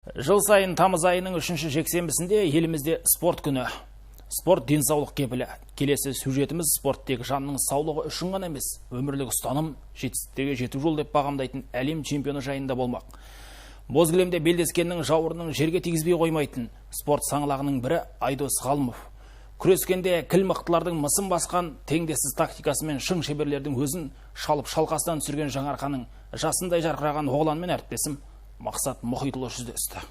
Жыл сайын тамыз айының 3-ші жексенбісінде елімізде спорт күні. Спорт денсаулық кепілі. Келесі сюжетіміз спорттегі жанның саулығы үшін ғана емес, өмірлік ұстаным, жетістікке жету жол деп бағамдайтын әлем чемпионы жайында болмақ. Боз кілемде белдескеннің жауырынын жерге тигізбей қоймайтын спорт саңлағының бірі Айдос Ғалымов. Күрескенде кіл мықтылардың мысын басқан теңдессіз тактикасымен шың шеберлердің өзін шалып шалқасынан түсірген жаңарқаның жасындай жарқыраған оғланмен әріптесім Мақсат Мұхитұлы жүздесті.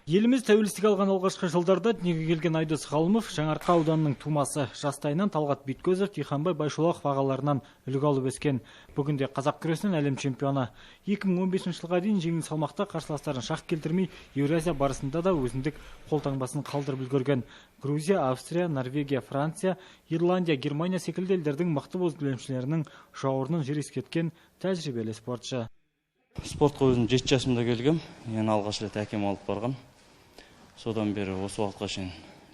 Еліміз тәуелсіздік алған алғашқы жылдарда дүниеге келген Айдос Ғалымов Жаңарқа ауданының тумасы. Жастайынан Талғат Бүйткөзов, Тиханбай Байшолақов ағаларынан үлгі алып өскен. Бүгінде қазақ күресінен әлем чемпионы. 2015 жылға дейін жеңіл салмақта қарсыластарын шақ келтірмей, Еуразия барысында да өзіндік қолтаңбасын қалдырып үлгерген. Грузия, Австрия, Норвегия, Франция, Ирландия, Германия секілді елдердің мықты боз кілемшілерінің жауырынын жер ескерткен тәжірибелі спортшы. Спортқа өзім 7 жасымда келгем, ең алғаш рет әкем алып барған. Содан бері осы уақытқа шейін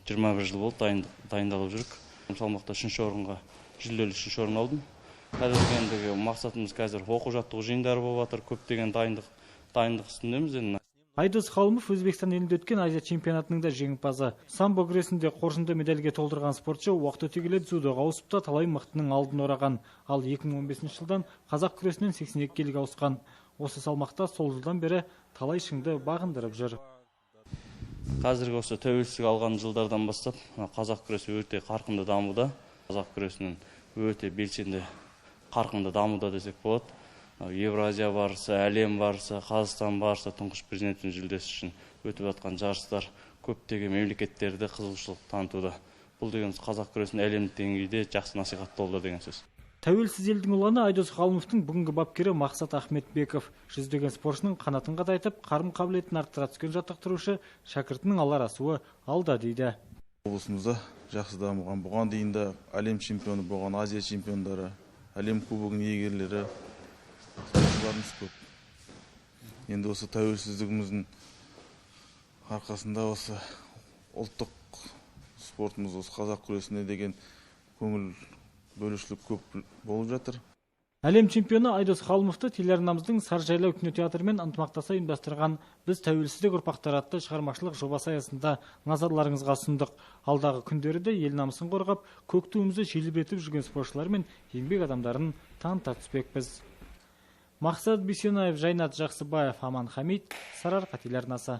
21 жыл болды дайындалып жүрік. Салмақта 3-ші орынға, жүлделі 3-ші орын алдым. Қазіргі ендігі мақсатымыз қазір оқу жаттығу жиындары болып жатыр, көптеген дайындық үстіндеміз. Айдос Ғалымов Өзбекстан елінде өткен Азия чемпионатының да жеңімпазы. Самбо күресінде қоржынды медальге толтырған спортшы уақыт өте келе дзюдоға ауысып та талай мықтының алдын ораған. Ал 2015 жылдан қазақ күресінен 82 келіге ауысқан. Осы салмақта сол жылдан бері талай шыңды бағындырып жүр. Қазіргі осы тәуелсіздік алған жылдардан бастап қазақ күресі өте қарқынды дамуда. Қазақ күресінің өте белсенді қарқынды дамуда десек болады. Еуразия барысы, әлем барысы, Қазақстан барысы, тұңғыш президенттің жүлдесі үшін өтіп жатқан жарыстар көптеген мемлекеттерде қызығушылық танытуда. Бұл деген қазақ күресінің әлемдік деңгейде жақсы насихатталуда деген сөз. Тәуелсіз елдің ұланы Айдос Ғалымовтың бүгінгі бапкері Мақсат Ахметбеков. Жүздеген спортшының қанатын қатайтып, қарым-қабілетін арттыра түскен жаттықтырушы шәкіртінің алар асуы алда дейді. Облысымызда жақсы дамыған, бұған дейін де әлем чемпионы болған, Азия чемпиондары, әлем кубогының иегерлері спортшыларымыз көп. Енді осы тәуелсіздігіміздің арқасында осы ұлттық спортымыз, осы қазақ күресіне деген көңіл бөлушілік көп болып жатыр. Әлем чемпионы Айдос Ғалымовты телеарнамыздың Саржайлау кинотеатрымен ынтымақтаса ұйымдастырған біз тәуелсіздік ұрпақтары атты шығармашылық жобасы аясында назарларыңызға ұсындық. Алдағы күндерде ел намысын қорғап, көк туымызды желбіретіп жүрген спортшылар мен еңбек адамдарын таныта түспекпіз. Мақсат Бейсенаев, Жайнат Жақсыбаев, Аман Хамид, Сарыарқа телеарнасы.